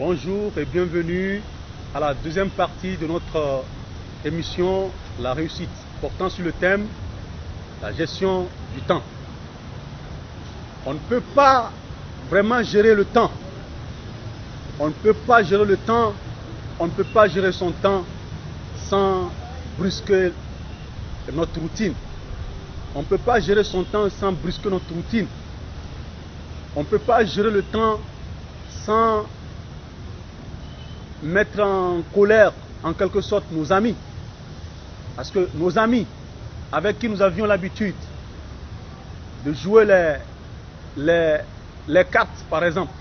Bonjour et bienvenue à la deuxième partie de notre émission La réussite, portant sur le thème la gestion du temps. On ne peut pas vraiment gérer le temps. On ne peut pas gérer le temps, on ne peut pas gérer son temps sans brusquer notre routine. On ne peut pas gérer son temps sans brusquer notre routine. On ne peut pas gérer le temps sans mettre en colère, en quelque sorte, nos amis. Parce que nos amis, avec qui nous avions l'habitude de jouer les cartes, par exemple,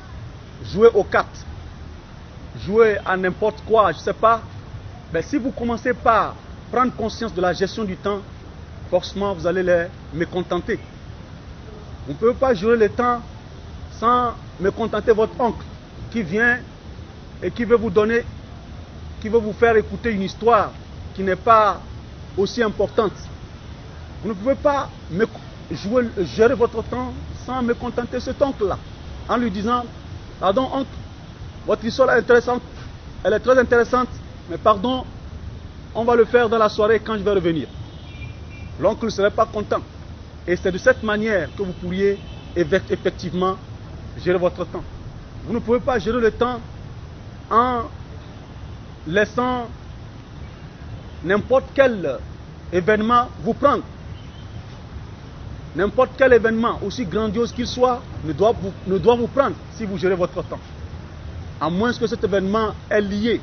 jouer aux cartes, jouer à n'importe quoi, je ne sais pas, mais si vous commencez par prendre conscience de la gestion du temps, forcément vous allez les mécontenter. Vous ne pouvez pas gérer le temps sans mécontenter votre oncle qui vient et qui veut vous donner, qui veut vous faire écouter une histoire qui n'est pas aussi importante. Vous ne pouvez pas gérer votre temps sans mécontenter cet oncle-là, en lui disant, pardon oncle, votre histoire est intéressante, elle est très intéressante, mais pardon, on va le faire dans la soirée quand je vais revenir. L'oncle ne serait pas content. Et c'est de cette manière que vous pourriez effectivement gérer votre temps. Vous ne pouvez pas gérer le temps en laissant n'importe quel événement vous prendre. N'importe quel événement, aussi grandiose qu'il soit, ne doit vous prendre si vous gérez votre temps. À moins que cet événement est lié,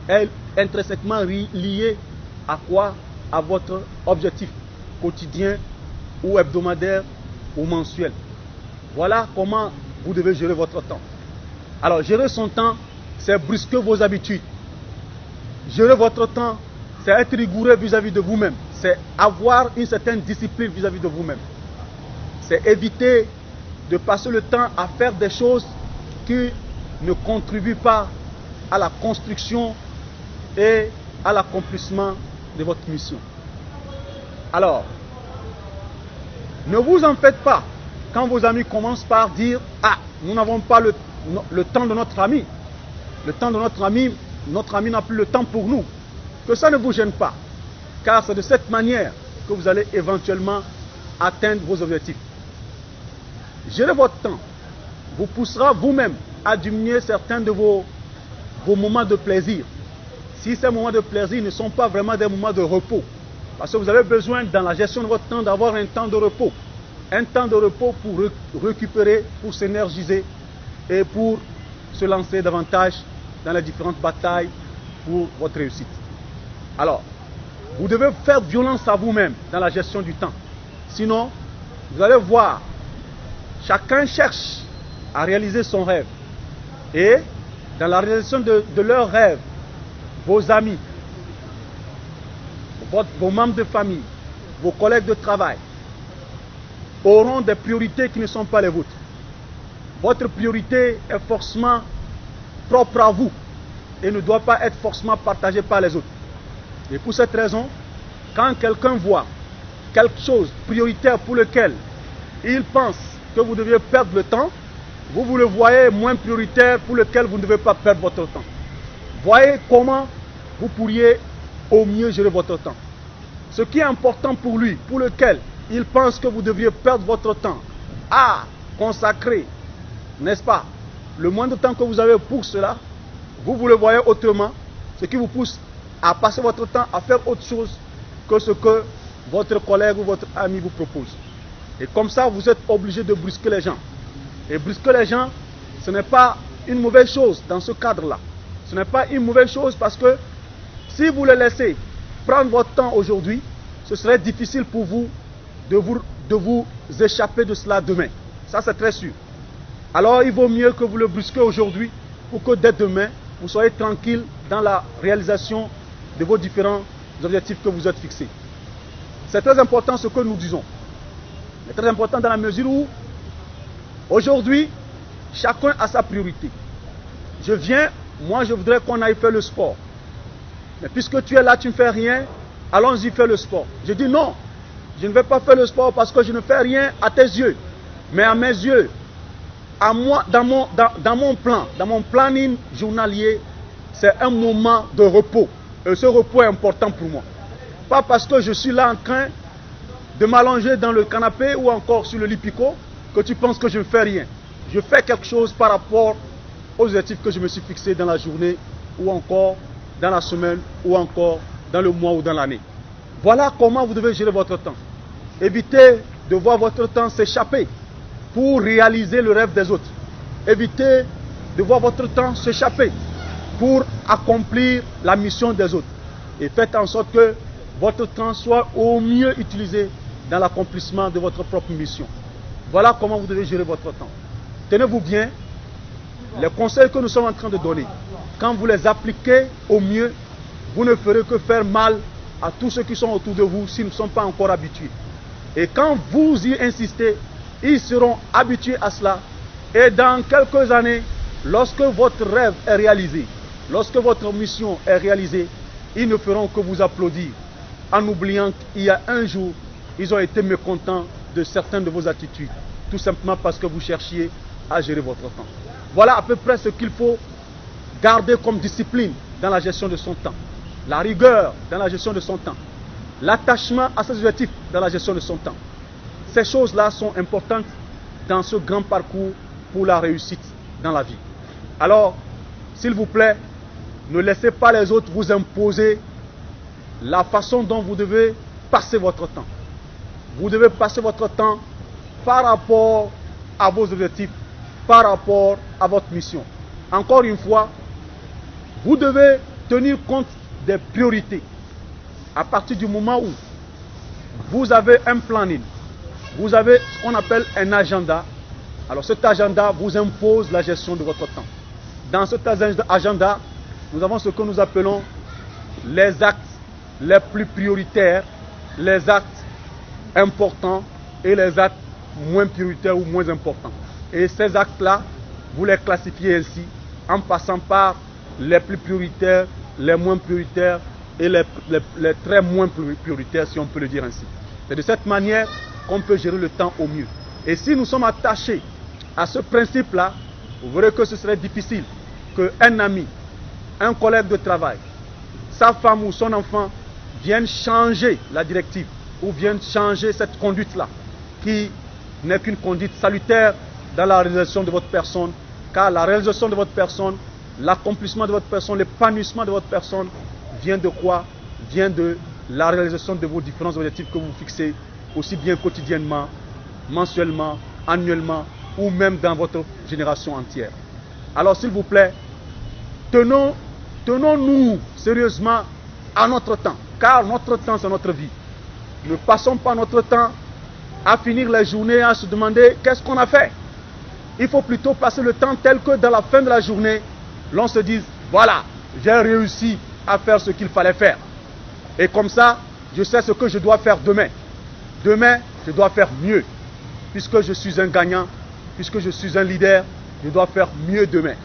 est intrinsèquement lié à quoi? À votre objectif quotidien ou hebdomadaire ou mensuel. Voilà comment vous devez gérer votre temps. Alors, gérer son temps, c'est brusquer vos habitudes. Gérer votre temps, c'est être rigoureux vis-à-vis de vous-même. C'est avoir une certaine discipline vis-à-vis de vous-même. C'est éviter de passer le temps à faire des choses qui ne contribuent pas à la construction et à l'accomplissement de votre mission. Alors, ne vous en faites pas quand vos amis commencent par dire « Ah, nous n'avons pas le temps de notre ami. Le temps de notre ami n'a plus le temps pour nous. » Que ça ne vous gêne pas, car c'est de cette manière que vous allez éventuellement atteindre vos objectifs. Gérer votre temps vous poussera vous-même à diminuer certains de vos moments de plaisir. Si ces moments de plaisir ne sont pas vraiment des moments de repos, parce que vous avez besoin dans la gestion de votre temps d'avoir un temps de repos. Un temps de repos pour récupérer, pour s'énergiser et pour se lancer davantage dans les différentes batailles pour votre réussite. Alors, vous devez faire violence à vous-même dans la gestion du temps. Sinon, vous allez voir, chacun cherche à réaliser son rêve. Et dans la réalisation de leur rêve, vos amis, vos membres de famille, vos collègues de travail auront des priorités qui ne sont pas les vôtres. Votre priorité est forcément propre à vous et ne doit pas être forcément partagée par les autres. Et pour cette raison, quand quelqu'un voit quelque chose prioritaire pour lequel il pense que vous deviez perdre le temps, vous le voyez moins prioritaire pour lequel vous ne devez pas perdre votre temps. Voyez comment vous pourriez au mieux gérer votre temps. Ce qui est important pour lui, pour lequel il pense que vous devriez perdre votre temps à consacrer, n'est-ce pas, le moins de temps que vous avez pour cela, vous le voyez autrement, ce qui vous pousse à passer votre temps à faire autre chose que ce que votre collègue ou votre ami vous propose. Et comme ça, vous êtes obligé de brusquer les gens. Et brusquer les gens, ce n'est pas une mauvaise chose dans ce cadre-là. Ce n'est pas une mauvaise chose parce que si vous les laissez prendre votre temps aujourd'hui, ce serait difficile pour vous de vous échapper de cela demain. Ça, c'est très sûr. Alors, il vaut mieux que vous le brusquez aujourd'hui pour que dès demain, vous soyez tranquille dans la réalisation de vos différents objectifs que vous êtes fixés. C'est très important ce que nous disons. C'est très important dans la mesure où, aujourd'hui, chacun a sa priorité. Moi je voudrais qu'on aille faire le sport. Mais puisque tu es là, tu ne fais rien, allons-y faire le sport. Je dis non, je ne vais pas faire le sport parce que je ne fais rien à tes yeux. Mais à mes yeux, dans mon planning journalier, c'est un moment de repos. Et ce repos est important pour moi. Pas parce que je suis là en train de m'allonger dans le canapé ou encore sur le lit picot que tu penses que je ne fais rien. Je fais quelque chose par rapport aux objectifs que je me suis fixés dans la journée ou encore dans la semaine ou encore dans le mois ou dans l'année. Voilà comment vous devez gérer votre temps. Évitez de voir votre temps s'échapper pour réaliser le rêve des autres. Évitez de voir votre temps s'échapper pour accomplir la mission des autres. Et faites en sorte que votre temps soit au mieux utilisé dans l'accomplissement de votre propre mission. Voilà comment vous devez gérer votre temps. Tenez-vous bien, les conseils que nous sommes en train de donner, quand vous les appliquez au mieux, vous ne ferez que faire mal à tous ceux qui sont autour de vous s'ils ne sont pas encore habitués. Et quand vous y insistez, ils seront habitués à cela. Et dans quelques années, lorsque votre rêve est réalisé, lorsque votre mission est réalisée, ils ne feront que vous applaudir en oubliant qu'il y a un jour, ils ont été mécontents de certaines de vos attitudes, tout simplement parce que vous cherchiez à gérer votre temps. Voilà à peu près ce qu'il faut garder comme discipline dans la gestion de son temps. La rigueur dans la gestion de son temps. L'attachement à ses objectifs dans la gestion de son temps. Ces choses-là sont importantes dans ce grand parcours pour la réussite dans la vie. Alors, s'il vous plaît, ne laissez pas les autres vous imposer la façon dont vous devez passer votre temps. Vous devez passer votre temps par rapport à vos objectifs, par rapport à votre mission. Encore une fois, vous devez tenir compte des priorités. À partir du moment où vous avez un planning, vous avez ce qu'on appelle un agenda. Alors cet agenda vous impose la gestion de votre temps. Dans cet agenda, nous avons ce que nous appelons les actes les plus prioritaires, les actes importants et les actes moins prioritaires ou moins importants. Et ces actes-là, vous les classifiez ainsi, en passant par les plus prioritaires, les moins prioritaires et les très moins prioritaires, si on peut le dire ainsi. C'est de cette manière qu'on peut gérer le temps au mieux. Et si nous sommes attachés à ce principe-là, vous verrez que ce serait difficile qu'un ami, un collègue de travail, sa femme ou son enfant viennent changer la directive ou viennent changer cette conduite-là, qui n'est qu'une conduite salutaire dans la réalisation de votre personne, car la réalisation de votre personne, l'accomplissement de votre personne, l'épanouissement de votre personne vient de quoi? Vient de la réalisation de vos différents objectifs que vous fixez, aussi bien quotidiennement, mensuellement, annuellement, ou même dans votre génération entière. Alors s'il vous plaît, tenons-nous sérieusement à notre temps, car notre temps c'est notre vie. Ne passons pas notre temps à finir les journées, à se demander qu'est-ce qu'on a fait. Il faut plutôt passer le temps tel que dans la fin de la journée, l'on se dise, voilà, j'ai réussi à faire ce qu'il fallait faire. Et comme ça, je sais ce que je dois faire demain. Demain, je dois faire mieux. Puisque je suis un gagnant, puisque je suis un leader, je dois faire mieux demain.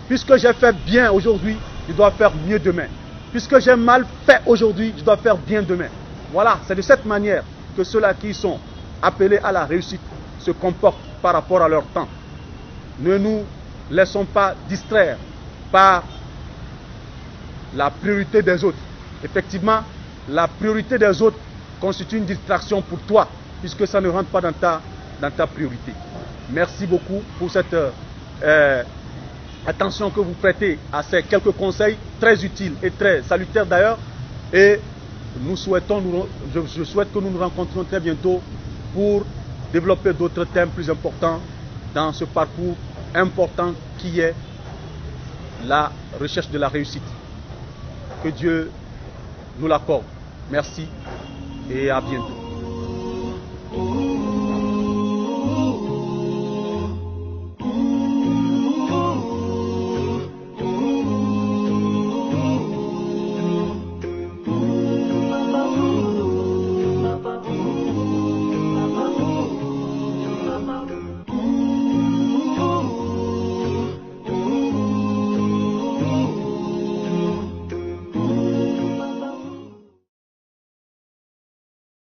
Puisque j'ai fait bien aujourd'hui, je dois faire mieux demain. Puisque j'ai mal fait aujourd'hui, je dois faire bien demain. Voilà, c'est de cette manière que ceux-là qui sont appelés à la réussite se comportent par rapport à leur temps. Ne nous laissons pas distraire par la priorité des autres. Effectivement, la priorité des autres constitue une distraction pour toi, puisque ça ne rentre pas dans ta priorité. Merci beaucoup pour cette attention que vous prêtez à ces quelques conseils très utiles et très salutaires d'ailleurs. Et je souhaite que nous nous rencontrions très bientôt pour développer d'autres thèmes plus importants dans ce parcours important qui est la recherche de la réussite. Que Dieu nous l'accorde. Merci et à bientôt.